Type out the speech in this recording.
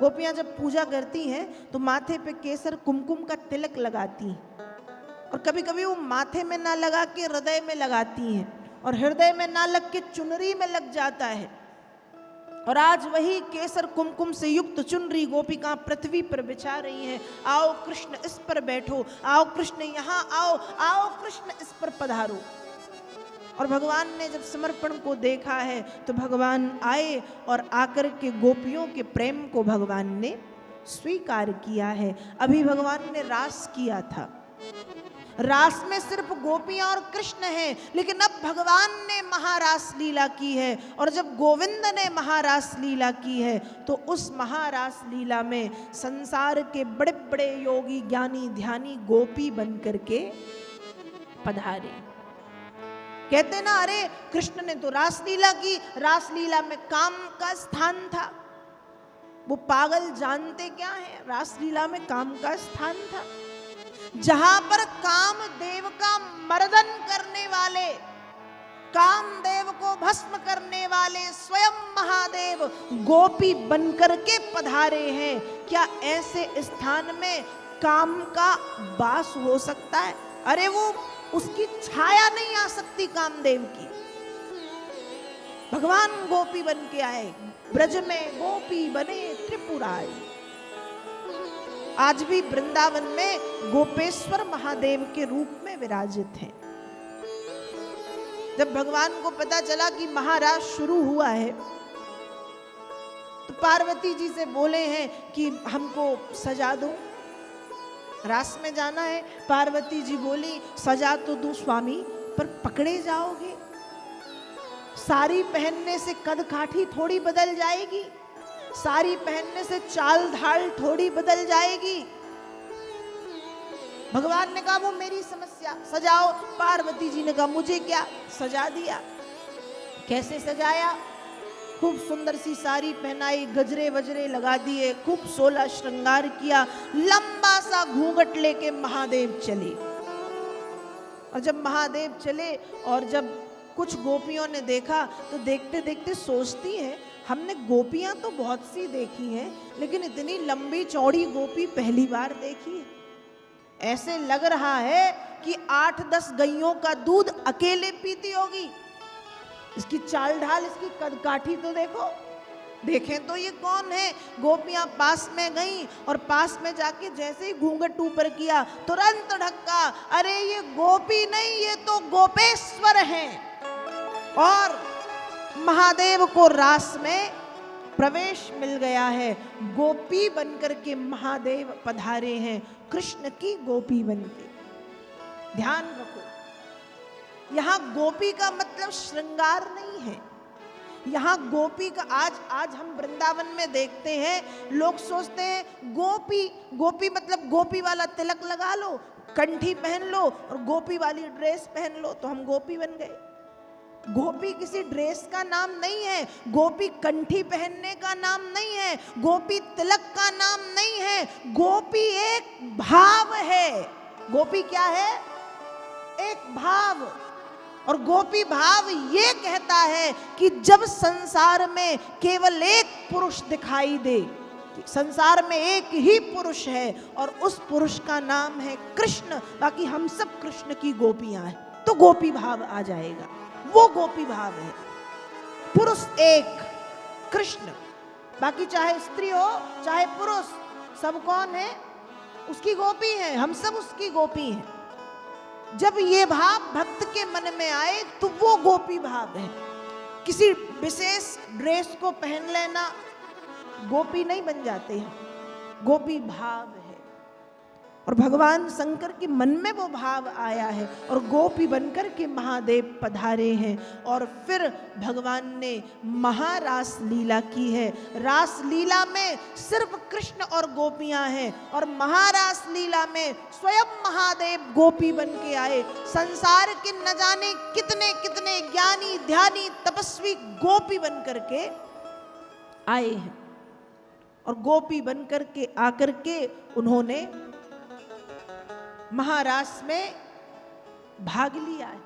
गोपियां जब पूजा करती हैं तो माथे पे केसर कुमकुम का तिलक लगाती हैं, और कभी कभी वो माथे में ना लगा के हृदय में लगाती हैं, और हृदय में ना लग के चुनरी में लग जाता है। और आज वही केसर कुमकुम से युक्त चुनरी गोपिकां पृथ्वी पर बिछा रही हैं। आओ कृष्ण इस पर बैठो, आओ कृष्ण यहाँ आओ, आओ कृष्ण इस पर पधारो। और भगवान ने जब समर्पण को देखा है तो भगवान आए और आकर के गोपियों के प्रेम को भगवान ने स्वीकार किया है। अभी भगवान ने रास किया था, रास में सिर्फ गोपियां और कृष्ण हैं, लेकिन अब भगवान ने महारास लीला की है। और जब गोविंद ने महारास लीला की है तो उस महारास लीला में संसार के बड़े बड़े योगी ज्ञानी ध्यानी गोपी बन करके पधारे। कहते ना, अरे कृष्ण ने तो रास लीला की, रास लीला में काम का स्थान था। वो पागल जानते क्या है, रास लीला में काम का स्थान था, जहां पर कामदेव का मर्दन करने वाले, कामदेव को भस्म करने वाले स्वयं महादेव गोपी बनकर के पधारे हैं। क्या ऐसे स्थान में काम का वास हो सकता है? अरे वो उसकी छाया नहीं आ सकती कामदेव की। भगवान गोपी बन के आए, ब्रज में गोपी बने त्रिपुरारी। आज भी वृंदावन में गोपेश्वर महादेव के रूप में विराजित हैं। जब भगवान को पता चला कि महाराज शुरू हुआ है तो पार्वती जी से बोले हैं कि हमको सजा दो, रास में जाना है। पार्वती जी बोली, सजा तो दूं स्वामी, पर पकड़े जाओगे। साड़ी पहनने से कद काठी थोड़ी बदल जाएगी, साड़ी पहनने से चाल ढाल थोड़ी बदल जाएगी। भगवान ने कहा वो मेरी समस्या, सजाओ। पार्वती जी ने कहा मुझे क्या, सजा दिया। कैसे सजाया? खूब सुंदर सी साड़ी पहनाई, गजरे वजरे लगा दिए, खूब 16 श्रृंगार किया, लंबा सा घूंघट लेके महादेव चले। और जब महादेव चले और जब कुछ गोपियों ने देखा तो देखते देखते सोचती हैं, हमने गोपियां तो बहुत सी देखी हैं, लेकिन इतनी लंबी चौड़ी गोपी पहली बार देखी है। ऐसे लग रहा है कि 8-10 गैयों का दूध अकेले पीती होगी। इसकी चाल ढाल, इसकी कद काठी तो देखो। देखें तो ये कौन है? गोपियां पास में गईं और पास में जाके जैसे ही घूंघट ऊपर किया तुरंत ढक्का, अरे ये गोपी नहीं, ये तो गोपेश्वर हैं। और महादेव को रास में प्रवेश मिल गया है। गोपी बनकर के महादेव पधारे हैं, कृष्ण की गोपी बनके। ध्यान रखो, यहां गोपी का मतलब श्रृंगार नहीं है। यहां गोपी का आज हम वृंदावन में देखते हैं, लोग सोचते हैं गोपी, गोपी मतलब गोपी वाला तिलक लगा लो, कंठी पहन लो और गोपी वाली ड्रेस पहन लो तो हम गोपी बन गए। गोपी किसी ड्रेस का नाम नहीं है, गोपी कंठी पहनने का नाम नहीं है, गोपी तिलक का नाम नहीं है। गोपी एक भाव है। गोपी क्या है? एक भाव। और गोपी भाव ये कहता है कि जब संसार में केवल एक पुरुष दिखाई दे, संसार में एक ही पुरुष है और उस पुरुष का नाम है कृष्ण, बाकी हम सब कृष्ण की गोपियां हैं, तो गोपी भाव आ जाएगा। वो गोपी भाव है। पुरुष एक, कृष्ण, बाकी चाहे स्त्री हो चाहे पुरुष, सब कौन है? उसकी गोपी है, हम सब उसकी गोपी हैं। जब ये भाव भक्त के मन में आए तो वो गोपी भाव है। किसी विशेष ड्रेस को पहन लेना गोपी नहीं बन जाते हैं, गोपी भाव है। और भगवान शंकर के मन में वो भाव आया है और गोपी बनकर के महादेव पधारे हैं। और फिर भगवान ने महारास लीला की है। रास लीला में सिर्फ कृष्ण और गोपियां हैं और महारास लीला में स्वयं महादेव गोपी बन के आए। संसार के न जाने कितने कितने ज्ञानी ध्यानी तपस्वी गोपी बन करके आए हैं और गोपी बन करके आकर के उन्होंने महारास में भाग लिया है।